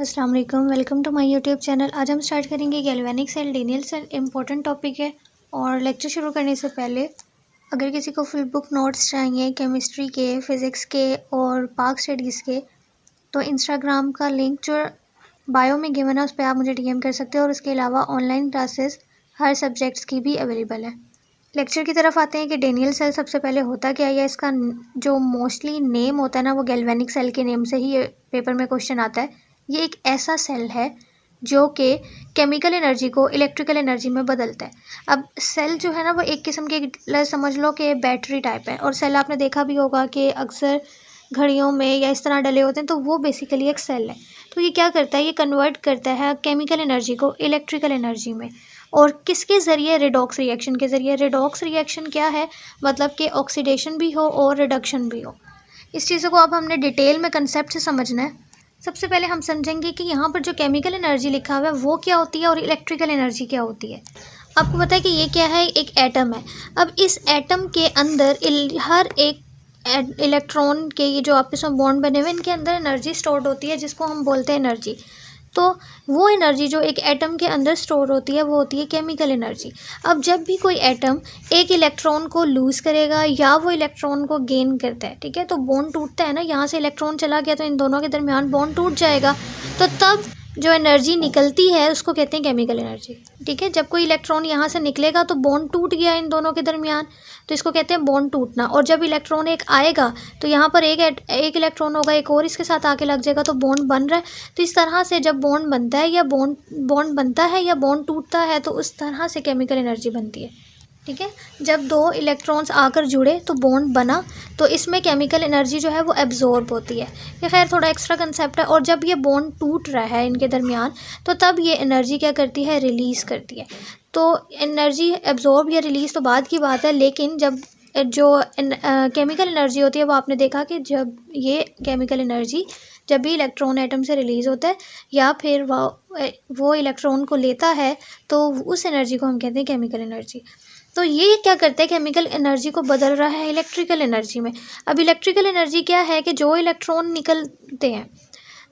अस्सलाम वालेकुम, welcome to my YouTube channel. आज हम स्टार्ट करेंगे galvanic cell, Daniel cell. Important topic है। और लेक्चर शुरू करने से पहले अगर किसी को फुल बुक नोट्स चाहिए केमिस्ट्री के, फ़िज़िक्स के और पाक स्टडीज़ के, तो इंस्टाग्राम का लिंक जो बायो में गिवन है उस पर आप मुझे डीएम कर सकते हो। और उसके अलावा ऑनलाइन क्लासेस हर सब्जेक्ट्स की भी अवेलेबल है। लेक्चर की तरफ आते हैं कि डेनियल सेल सबसे पहले होता क्या है, या इसका जो मोस्टली नेम होता है ना वो गैल्वेनिक सेल के नेम से ही ये पेपर में क्वेश्चन आता है। ये एक ऐसा सेल है जो कि केमिकल एनर्जी को इलेक्ट्रिकल एनर्जी में बदलता है। अब सेल जो है ना वो एक किस्म के समझ लो कि बैटरी टाइप है। और सेल आपने देखा भी होगा कि अक्सर घड़ियों में या इस तरह डले होते हैं, तो वो बेसिकली एक सेल है। तो ये क्या करता है, ये कन्वर्ट करता है केमिकल एनर्जी को इलेक्ट्रिकल एनर्जी में। और किसके ज़रिए? रिडॉक्स रिएक्शन के ज़रिए। रिडॉक्स रिएक्शन क्या है? मतलब कि ऑक्सीडेशन भी हो और रिडक्शन भी हो। इस चीज़ों को अब हमने डिटेल में कंसेप्ट से समझना है। सबसे पहले हम समझेंगे कि यहाँ पर जो केमिकल एनर्जी लिखा हुआ है वो क्या होती है और इलेक्ट्रिकल एनर्जी क्या होती है। आपको पता है कि ये क्या है? एक एटम है। अब इस एटम के अंदर हर एक इलेक्ट्रॉन के ये जो आपस में बॉन्ड बने हुए इनके अंदर एनर्जी स्टोर्ड होती है, जिसको हम बोलते हैं एनर्जी। तो वो एनर्जी जो एक एटम के अंदर स्टोर होती है वो होती है केमिकल एनर्जी। अब जब भी कोई एटम एक इलेक्ट्रॉन को लूज़ करेगा या वो इलेक्ट्रॉन को गेन करता है, ठीक है, तो बॉन्ड टूटता है ना, यहाँ से इलेक्ट्रॉन चला गया तो इन दोनों के दरमियान बॉन्ड टूट जाएगा। तो तब जो एनर्जी निकलती है उसको कहते हैं केमिकल एनर्जी। ठीक है, जब कोई इलेक्ट्रॉन यहाँ से निकलेगा तो बॉन्ड टूट गया इन दोनों के दरमियान, तो इसको कहते हैं बॉन्ड टूटना। और जब इलेक्ट्रॉन एक आएगा तो यहाँ पर एक इलेक्ट्रॉन होगा, एक और इसके साथ आके लग जाएगा, तो बॉन्ड बन रहा है। तो इस तरह से जब बॉन्ड बनता है या बॉन्ड बनता है या बॉन्ड टूटता है, तो उस तरह से केमिकल एनर्जी बनती है। ठीक है, जब दो इलेक्ट्रॉन्स आकर जुड़े तो बॉन्ड बना, तो इसमें केमिकल एनर्जी जो है वो एब्जॉर्ब होती है। ये खैर थोड़ा एक्स्ट्रा कंसेप्ट है। और जब ये बॉन्ड टूट रहा है इनके दरमियान, तो तब ये एनर्जी क्या करती है? रिलीज़ करती है। तो एनर्जी एब्जॉर्ब या रिलीज़ तो बाद की बात है, लेकिन जब जो केमिकल एनर्जी होती है वो आपने देखा कि जब ये केमिकल एनर्जी जब भी इलेक्ट्रॉन एटम से रिलीज़ होता है या फिर वो इलेक्ट्रॉन को लेता है, तो उस एनर्जी को हम कहते हैं केमिकल एनर्जी। तो ये क्या करता है? केमिकल एनर्जी को बदल रहा है इलेक्ट्रिकल एनर्जी में। अब इलेक्ट्रिकल एनर्जी क्या है कि जो इलेक्ट्रॉन निकलते हैं,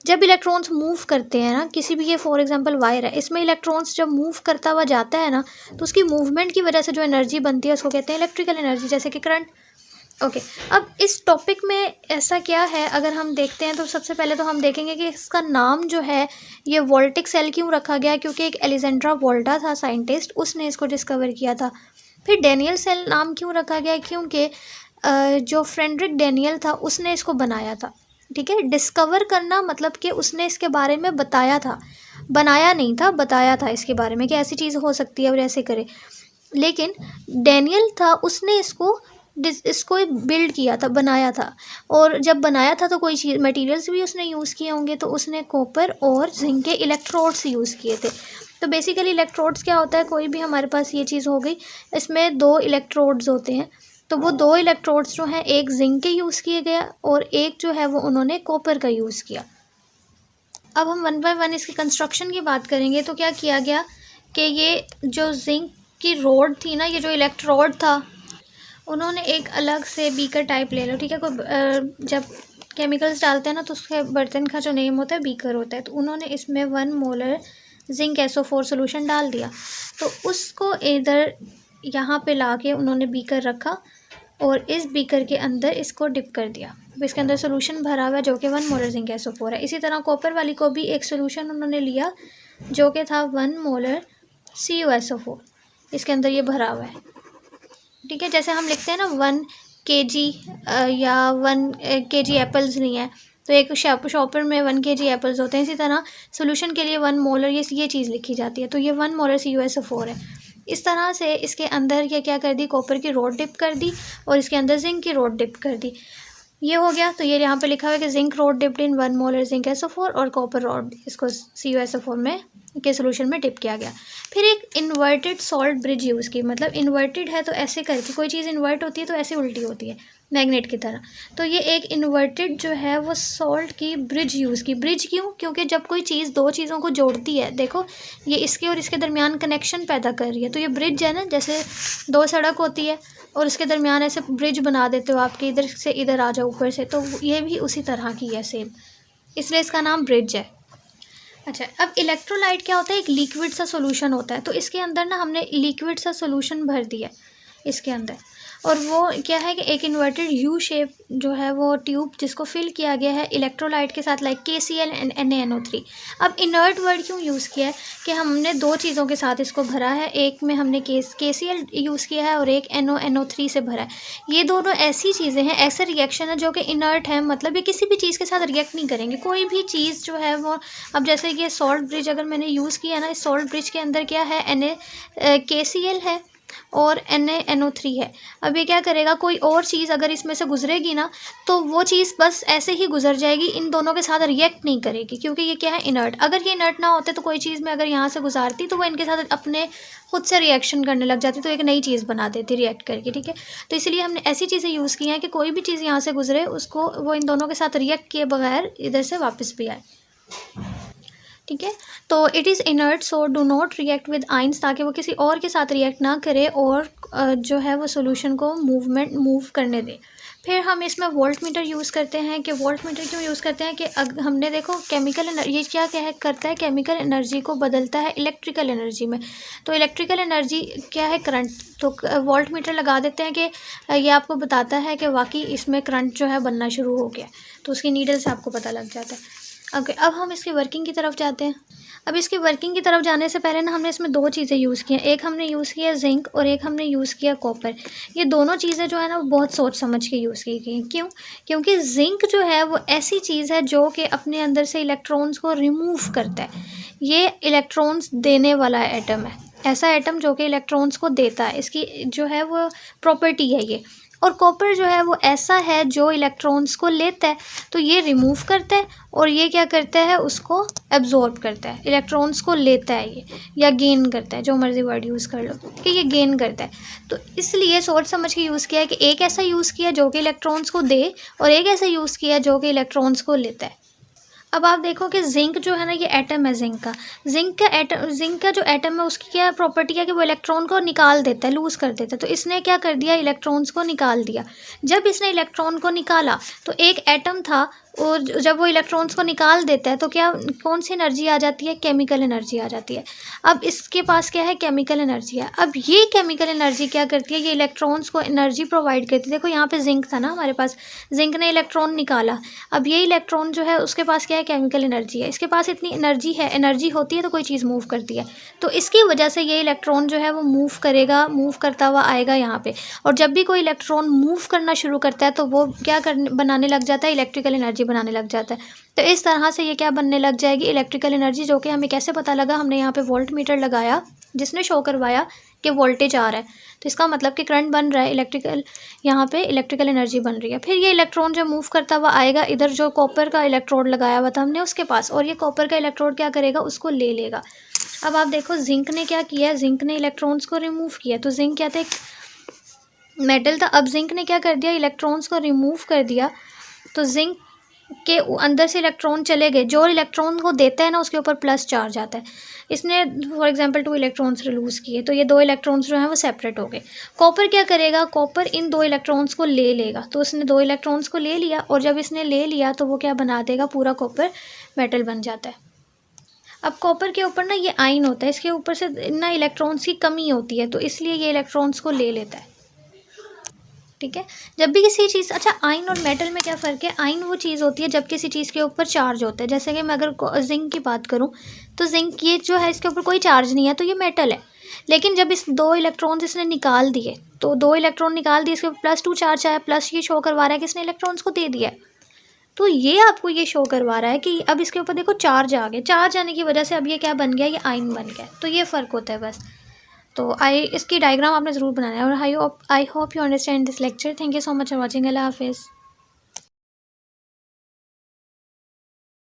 जब इलेक्ट्रॉन्स मूव करते हैं ना, किसी भी, ये फॉर एग्जांपल वायर है, इसमें इलेक्ट्रॉन्स जब मूव करता हुआ जाता है ना, तो उसकी मूवमेंट की वजह से जो एनर्जी बनती है उसको कहते हैं इलेक्ट्रिकल एनर्जी, जैसे कि करंट। ओके, अब इस टॉपिक में ऐसा क्या है अगर हम देखते हैं, तो सबसे पहले तो हम देखेंगे कि इसका नाम जो है ये वोल्टिक सेल क्यों रखा गया, क्योंकि एक एलेक्जेंड्रा वोल्टा था साइंटिस्ट, उसने इसको डिस्कवर किया था। फिर डेनियल सेल नाम क्यों रखा गया? क्योंकि जो फ्रेडरिक डेनियल था उसने इसको बनाया था। ठीक है, डिस्कवर करना मतलब कि उसने इसके बारे में बताया था, बनाया नहीं था, बताया था इसके बारे में कि ऐसी चीज़ हो सकती है और ऐसे करे। लेकिन डेनियल था, उसने इसको बिल्ड किया था, बनाया था। और जब बनाया था तो कोई चीज़ मटेरियल्स भी उसने यूज़ किए होंगे, तो उसने कॉपर और जिंक के इलेक्ट्रोड्स यूज़ किए थे। तो बेसिकली इलेक्ट्रोड्स क्या होता है? कोई भी हमारे पास ये चीज़ हो गई, इसमें दो इलेक्ट्रोड्स होते हैं, तो वो दो इलेक्ट्रोड्स जो हैं एक जिंक के यूज़ किए गया और एक जो है वो उन्होंने कॉपर का यूज़ किया। अब हम वन बाय वन इसकी कंस्ट्रक्शन की बात करेंगे। तो क्या किया गया कि ये जो जिंक की रोड थी ना, ये जो इलेक्ट्रोड था, उन्होंने एक अलग से बीकर टाइप ले लो। ठीक है, कोई जब केमिकल्स डालते हैं ना तो उसके बर्तन का जो नेम होता है बीकर होता है, तो उन्होंने इसमें 1 मोलर जिंक SO4 सोल्यूशन डाल दिया। तो उसको इधर यहाँ पे लाके उन्होंने बीकर रखा और इस बीकर के अंदर इसको डिप कर दिया। अब इसके अंदर सोल्यूशन भरा हुआ है जो कि 1 मोलर जिंक SO4 है। इसी तरह कॉपर वाली को भी एक सोल्यूशन उन्होंने लिया जो कि था 1 मोलर CuSO4, इसके अंदर ये भरा हुआ है। ठीक है, जैसे हम लिखते हैं ना 1 kg या 1 kg एप्पल्स नहीं है, तो एक शॉपर में 1 kg एप्पल्स होते हैं, इसी तरह सोल्यूशन के लिए 1 मोलर ये चीज़ लिखी जाती है। तो ये 1 मोलर CuSO4 है। इस तरह से इसके अंदर क्या कर दी? कॉपर की रोड डिप कर दी और इसके अंदर जिंक की रोड डिप कर दी। ये हो गया। तो ये यहाँ पे लिखा हुआ है कि zinc road dipped in 1 molar zinc SO4 और कॉपर रोड इसको CuSO4 में के सोल्यूशन में डिप किया गया। फिर एक इन्वर्टेड सॉल्ट ब्रिज यूज़ की, मतलब इन्वर्टेड है तो ऐसे करके, कोई चीज़ इन्वर्ट होती है तो ऐसे उल्टी होती है मैग्नेट की तरह। तो ये एक इन्वर्टेड जो है वो सॉल्ट की ब्रिज यूज़ की। ब्रिज क्यों? क्योंकि जब कोई चीज़ दो चीज़ों को जोड़ती है, देखो ये इसके और इसके दरमियान कनेक्शन पैदा कर रही है, तो ये ब्रिज है ना, जैसे दो सड़क होती है और उसके दरमियान ऐसे ब्रिज बना देते हो आपके, इधर से इधर आ जाओ ऊपर से, तो ये भी उसी तरह की है सेम, इसलिए इसका नाम ब्रिज है। अच्छा, अब इलेक्ट्रोलाइट क्या होता है, एक लिक्विड सा सॉल्यूशन होता है। तो इसके अंदर ना हमने लिक्विड सा सॉल्यूशन भर दिया इसके अंदर, और वो क्या है कि एक इन्वर्टेड यू शेप जो है वो ट्यूब जिसको फिल किया गया है इलेक्ट्रोलाइट के साथ, लाइक KCl एंड NaNO3। अब इनर्ट वर्ड क्यों यूज़ किया है कि हमने दो चीज़ों के साथ इसको भरा है, एक में हमने KCl यूज़ किया है और एक NaNO3 से भरा है। ये दोनों ऐसी चीज़ें हैं, ऐसे रिएक्शन है जो कि इनर्ट है, मतलब ये किसी भी चीज़ के साथ रिएक्ट नहीं करेंगे, कोई भी चीज़ जो है वो। अब जैसे कि सॉल्ट ब्रिज अगर मैंने यूज़ किया ना, इस सॉल्ट ब्रिज के अंदर क्या है, KCl है और NaNO3 है। अब ये क्या करेगा, कोई और चीज़ अगर इसमें से गुजरेगी ना, तो वो चीज़ बस ऐसे ही गुजर जाएगी, इन दोनों के साथ रिएक्ट नहीं करेगी, क्योंकि ये क्या है, इनर्ट। अगर ये इनर्ट ना होते तो कोई चीज़ में अगर यहाँ से गुजारती तो वो इनके साथ अपने खुद से रिएक्शन करने लग जाती, तो एक नई चीज़ बना देती रिएक्ट करके, ठीक है। तो इसलिए हमने ऐसी चीज़ें यूज़ की हैं कि कोई भी चीज़ यहाँ से गुजरे उसको वो इन दोनों के साथ रिएक्ट किए बगैर इधर से वापस भी आए, ठीक है। तो it is inert so do not react with ions, ताकि वो किसी और के साथ रिएक्ट ना करे और जो है वो सॉल्यूशन को मूव करने दे। फिर हम इसमें वोल्ट मीटर यूज़ करते हैं। कि वोल्ट मीटर क्यों यूज़ करते हैं कि हमने देखो केमिकल ये क्या क्या है करता है, केमिकल एनर्जी को बदलता है इलेक्ट्रिकल एनर्जी में। तो इलेक्ट्रिकल एनर्जी क्या है, करंट। तो वोल्ट मीटर लगा देते हैं कि ये आपको बताता है कि वाकई इसमें करंट जो है बनना शुरू हो गया, तो उसकी नीडल से आपको पता लग जाता है। ओके, अब हम इसकी वर्किंग की तरफ जाते हैं। अब इसकी वर्किंग की तरफ जाने से पहले ना हमने इसमें दो चीज़ें यूज़ की हैं। एक हमने यूज़ किया जिंक और एक हमने यूज़ किया कॉपर। ये दोनों चीज़ें जो है ना वो बहुत सोच समझ के यूज़ की गई। क्यों? क्योंकि जिंक जो है वो ऐसी चीज़ है जो कि अपने अंदर से इलेक्ट्रॉन्स को रिमूव करता है। ये इलेक्ट्रॉन्स देने वाला एटम है, ऐसा एटम जो कि इलेक्ट्रॉन्स को देता है, इसकी जो है वो प्रॉपर्टी है ये। और कॉपर जो है वो ऐसा है जो इलेक्ट्रॉन्स को लेता है, तो ये रिमूव करता है और ये क्या करता है, उसको एब्जॉर्ब करता है, इलेक्ट्रॉन्स को लेता है ये, या गेन करता है, जो मर्जी वर्ड यूज़ कर लो कि ये गेन करता है। तो इसलिए सोच समझ के यूज़ किया है कि एक ऐसा यूज़ किया जो कि इलेक्ट्रॉन्स को दे और एक ऐसा यूज़ किया जो कि इलेक्ट्रॉन्स को लेता है। अब आप देखो कि जिंक जो है ना, ये एटम है जिंक का। जिंक का जो एटम है उसकी क्या प्रॉपर्टी है कि वो इलेक्ट्रॉन को निकाल देता है, लूज़ कर देता है। तो इसने क्या कर दिया, इलेक्ट्रॉन्स को निकाल दिया। जब इसने इलेक्ट्रॉन को निकाला तो एक एटम था, और जब वो इलेक्ट्रॉन्स को निकाल देता है तो क्या, कौन सी एनर्जी आ जाती है, केमिकल एनर्जी आ जाती है। अब इसके पास क्या है, केमिकल एनर्जी है। अब ये केमिकल एनर्जी क्या करती है, ये इलेक्ट्रॉन्स को एनर्जी प्रोवाइड करती है। देखो यहाँ पे जिंक था ना हमारे पास, जिंक ने इलेक्ट्रॉन निकाला। अब ये इलेक्ट्रॉन जो है उसके पास क्या है, केमिकल एनर्जी है। इसके पास इतनी एनर्जी है, एनर्जी होती है तो कोई चीज़ मूव करती है, तो इसकी वजह से ये इलेक्ट्रॉन जो है वो मूव करेगा, मूव करता हुआ आएगा यहाँ पे। और जब भी कोई इलेक्ट्रॉन मूव करना शुरू करता है तो वो क्या करने बनाने लग जाता है, इलेक्ट्रिकल एनर्जी बनाने लग जाता है। तो इस तरह से ये क्या बनने लग जाएगी, इलेक्ट्रिकल एनर्जी, जो कि हमें कैसे पता लगा, हमने यहाँ पे वोल्ट मीटर लगाया जिसने शो करवाया कि वोल्टेज आ रहा है, तो इसका मतलब कि करंट बन रहा है, इलेक्ट्रिकल, यहाँ पे इलेक्ट्रिकल एनर्जी बन रही है। फिर ये इलेक्ट्रॉन जब मूव करता हुआ आएगा इधर, जो कॉपर का इलेक्ट्रोड लगाया हुआ था हमने उसके पास, और ये कॉपर का इलेक्ट्रोड क्या करेगा, उसको ले लेगा। अब आप देखो जिंक ने क्या किया, जिंक ने इलेक्ट्रॉन्स को रिमूव किया। तो जिंक क्या था, एक मेटल था। अब जिंक ने क्या कर दिया, इलेक्ट्रॉन्स को रिमूव कर दिया। तो जिंक के अंदर से इलेक्ट्रॉन चले गए, जो इलेक्ट्रॉन को देता है ना उसके ऊपर प्लस चार्ज आता है। इसने फॉर एग्जांपल 2 इलेक्ट्रॉन्स रिलूज़ किए, तो ये 2 इलेक्ट्रॉन्स जो हैं वो सेपरेट हो गए। कॉपर क्या करेगा, कॉपर इन 2 इलेक्ट्रॉन्स को ले लेगा। तो उसने 2 इलेक्ट्रॉन्स को ले लिया, और जब इसने ले लिया तो वो क्या बना देगा, पूरा कॉपर मेटल बन जाता है। अब कॉपर के ऊपर ना ये आयन होता है, इसके ऊपर से ना इलेक्ट्रॉन्स की कमी होती है, तो इसलिए ये इलेक्ट्रॉन्स को ले लेता है, ठीक है। जब भी किसी चीज़, अच्छा आयन और मेटल में क्या फ़र्क है, आयन वो चीज़ होती है जब किसी चीज़ के ऊपर चार्ज होता है। जैसे कि मैं अगर जिंक की बात करूँ तो जिंक ये जो है इसके ऊपर कोई चार्ज नहीं है, तो ये मेटल है। लेकिन जब इस 2 इलेक्ट्रॉन्स इसने निकाल दिए, तो 2 इलेक्ट्रॉन निकाल दिए, इसके ऊपर +2 चार्ज आया, प्लस ये शो करवा रहा है कि इसने इलेक्ट्रॉन्स को दे दिया है। तो ये आपको ये शो करवा रहा है कि अब इसके ऊपर देखो चार्ज आ गए, चार्ज आने की वजह से अब ये क्या बन गया, ये आयन बन गया। तो ये फ़र्क होता है बस। तो इसकी डायग्राम आपने ज़रूर बनाना है। और I hope you understand this lecture. Thank you so much for watching. अल्लाह हाफिज़।